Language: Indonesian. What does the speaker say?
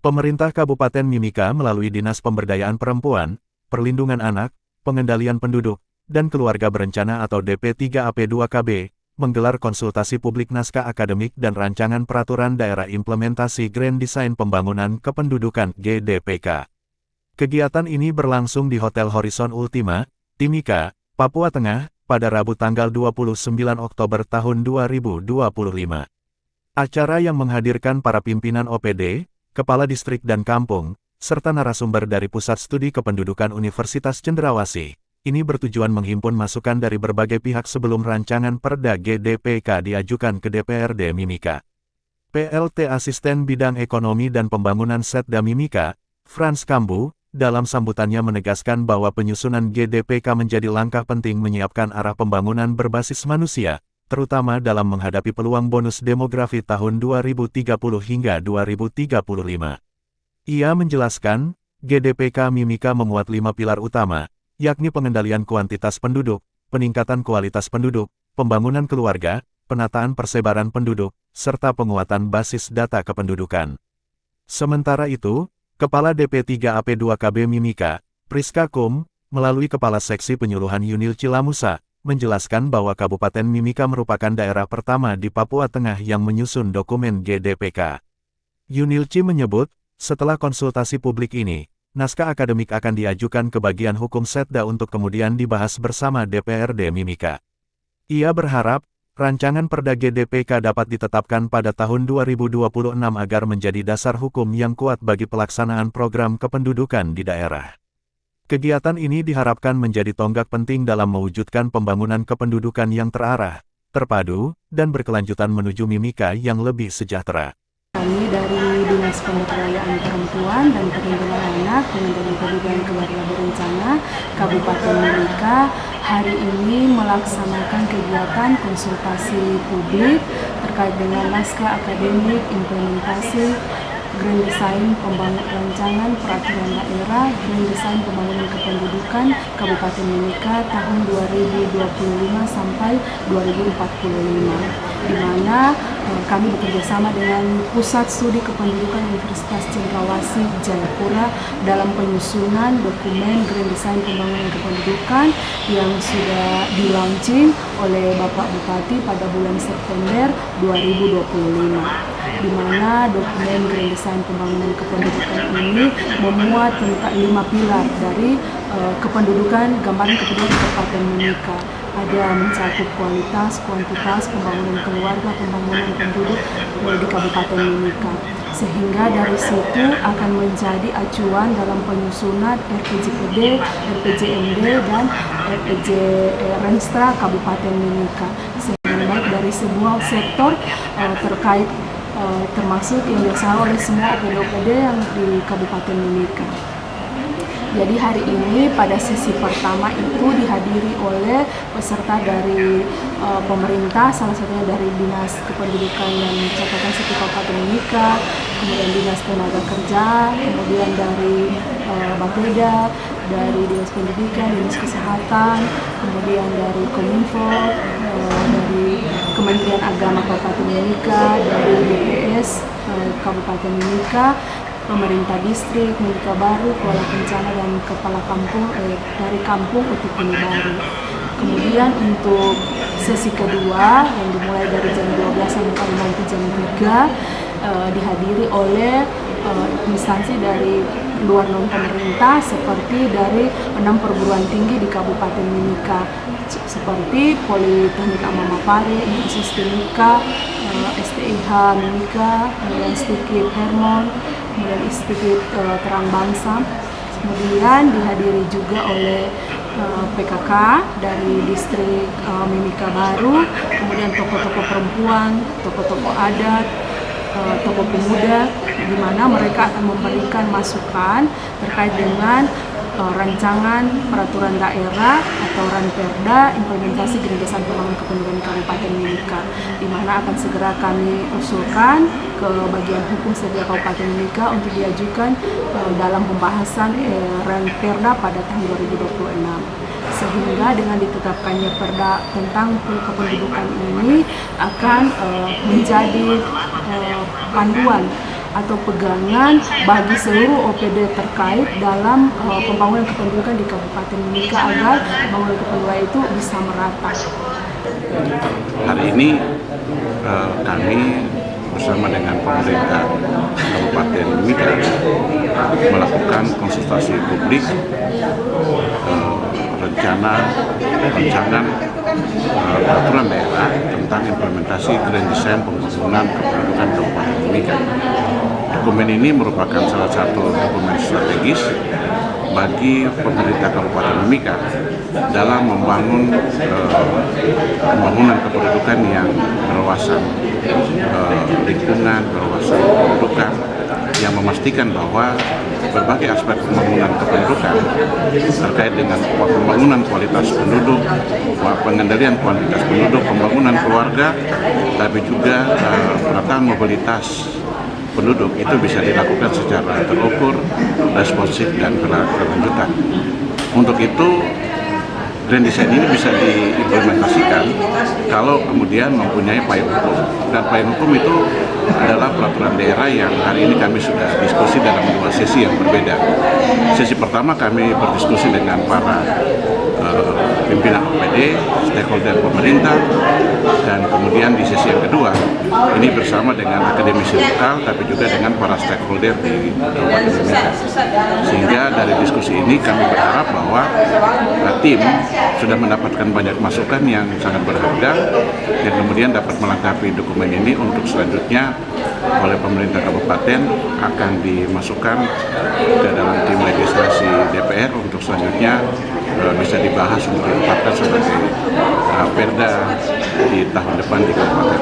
Pemerintah Kabupaten Mimika melalui Dinas Pemberdayaan Perempuan, Perlindungan Anak, Pengendalian Penduduk, dan Keluarga Berencana atau DP3AP2KB, menggelar konsultasi publik naskah akademik dan rancangan peraturan daerah implementasi Grand Design Pembangunan Kependudukan (GDPK). Kegiatan ini berlangsung di Hotel Horizon Ultima, Timika, Papua Tengah, pada Rabu tanggal 29 Oktober tahun 2025. Acara yang menghadirkan para pimpinan OPD, Kepala Distrik dan Kampung, serta narasumber dari Pusat Studi Kependudukan Universitas Cendrawasih, ini bertujuan menghimpun masukan dari berbagai pihak sebelum rancangan Perda GDPK diajukan ke DPRD Mimika. PLT Asisten Bidang Ekonomi dan Pembangunan Setda Mimika, Frans Kambu, dalam sambutannya menegaskan bahwa penyusunan GDPK menjadi langkah penting menyiapkan arah pembangunan berbasis manusia, terutama dalam menghadapi peluang bonus demografi tahun 2030 hingga 2035. Ia menjelaskan, GDPK Mimika memuat 5 pilar utama, yakni pengendalian kuantitas penduduk, peningkatan kualitas penduduk, pembangunan keluarga, penataan persebaran penduduk, serta penguatan basis data kependudukan. Sementara itu, Kepala DP3AP2KB Mimika, Priska Kum, melalui Kepala Seksi Penyuluhan Yunil Cilamusa, menjelaskan bahwa Kabupaten Mimika merupakan daerah pertama di Papua Tengah yang menyusun dokumen GDPK. Yunilci menyebut, setelah konsultasi publik ini, naskah akademik akan diajukan ke bagian hukum Setda untuk kemudian dibahas bersama DPRD Mimika. Ia berharap, rancangan Perda GDPK dapat ditetapkan pada tahun 2026 agar menjadi dasar hukum yang kuat bagi pelaksanaan program kependudukan di daerah. Kegiatan ini diharapkan menjadi tonggak penting dalam mewujudkan pembangunan kependudukan yang terarah, terpadu, dan berkelanjutan menuju Mimika yang lebih sejahtera. Kami dari Dinas Pemberdayaan Perempuan dan Perlindungan Anak, Pengendalian Penduduk dan Keluarga Berencana, Kabupaten Mimika, hari ini melaksanakan kegiatan konsultasi publik terkait dengan naskah akademik implementasi Grand Design Pembangunan Rancangan Peraturan Daerah Grand Design Pembangunan Kependudukan Kabupaten Mimika tahun 2025 sampai 2045, di mana kami bekerjasama dengan Pusat Studi Kependudukan Universitas Cendrawasih Jayapura dalam penyusunan dokumen Grand Design Pembangunan Kependudukan yang sudah di-launching oleh Bapak Bupati pada bulan September 2025, di mana dokumen Grand Design Pembangunan Kependudukan ini memuat tentang 5 pilar dari kependudukan, gambaran kependudukan Kabupaten Mimika. Ada mencakup kualitas, kuantitas, pembangunan keluarga, pembangunan penduduk di Kabupaten Mimika. Sehingga dari situ akan menjadi acuan dalam penyusunan RPJPD, RPJMD, dan RPJ Renstra Kabupaten Mimika. Sehingga baik dari sebuah sektor terkait termasuk yang dilaksanakan oleh semua OPD-OPD yang di Kabupaten Mimika. Jadi hari ini pada sesi pertama itu dihadiri oleh peserta dari pemerintah, salah satunya dari Dinas Kependudukan dan Catatan Sipil Kabupaten Mimika, kemudian Dinas Tenaga Kerja, kemudian dari Bapeda, dari Dinas Pendidikan, Dinas Kesehatan, kemudian dari Kominfo, dari Kementerian Agama Kabupaten Mimika, dari BPS Kabupaten Mimika, pemerintah distrik, Mimika Baru, Kepala Bencana, dan Kepala Kampung dari Kampung Utikini Baru. Kemudian untuk sesi kedua yang dimulai dari jam 12 sampai nanti jam 3 dihadiri oleh instansi dari luar non-pemerintah seperti dari 6 perguruan tinggi di Kabupaten Mimika seperti Politeknik Amamapare, Universitas Mimika, STIH Mimika, kemudian Institut Hermon, kemudian Institut Terang Bangsa. Kemudian dihadiri juga oleh PKK dari distrik Mimika Baru, kemudian tokoh-tokoh perempuan, tokoh-tokoh adat, tokoh pemuda, di mana mereka akan memberikan masukan terkait dengan rancangan peraturan daerah atau Ranperda implementasi Grand Design Pembangunan Kependudukan Kabupaten Mimika, di mana akan segera kami usulkan ke bagian hukum Setda Kabupaten Mimika untuk diajukan dalam pembahasan Ranperda pada tahun 2026. Sehingga dengan ditetapkannya Perda tentang kependudukan ini akan menjadi panduan atau pegangan bagi seluruh OPD terkait dalam pembangunan kependudukan di Kabupaten Mimika agar pembangunan kependudukan itu bisa merata. Hari ini kami bersama dengan pemerintah Kabupaten Mimika melakukan konsultasi publik rancangan peraturan daerah tentang implementasi Grand Design pembangunan kependudukan Kabupaten Mimika. Dokumen ini merupakan salah satu dokumen strategis bagi pemerintah Kabupaten Mimika dalam membangun pembangunan kependudukan yang berwawasan lingkungan, berwawasan kependudukan, yang memastikan bahwa berbagai aspek pembangunan kependudukan terkait dengan pembangunan kualitas penduduk, pengendalian kuantitas penduduk, pembangunan keluarga, tapi juga penataan mobilitas penduduk itu bisa dilakukan secara terukur, responsif, dan berkelanjutan. Untuk itu, Grand Design ini bisa diimplementasikan kalau kemudian mempunyai payung hukum. Dan payung hukum itu adalah peraturan daerah yang hari ini kami sudah diskusi dalam 2 sesi yang berbeda. Sesi pertama kami berdiskusi dengan para pimpinan OPD, stakeholder pemerintah, dan kemudian di sesi yang kedua ini bersama dengan akademisi lokal, tapi juga dengan para stakeholder di Kabupaten Mimika. Sehingga dari diskusi ini kami berharap bahwa tim sudah mendapatkan banyak masukan yang sangat berharga yang kemudian dapat melengkapi dokumen ini untuk selanjutnya oleh pemerintah kabupaten akan dimasukkan ke dalam tim legislasi DPR untuk selanjutnya bisa dibahas untuk ditetapkan sebagai perda di tahun depan di Kabupaten.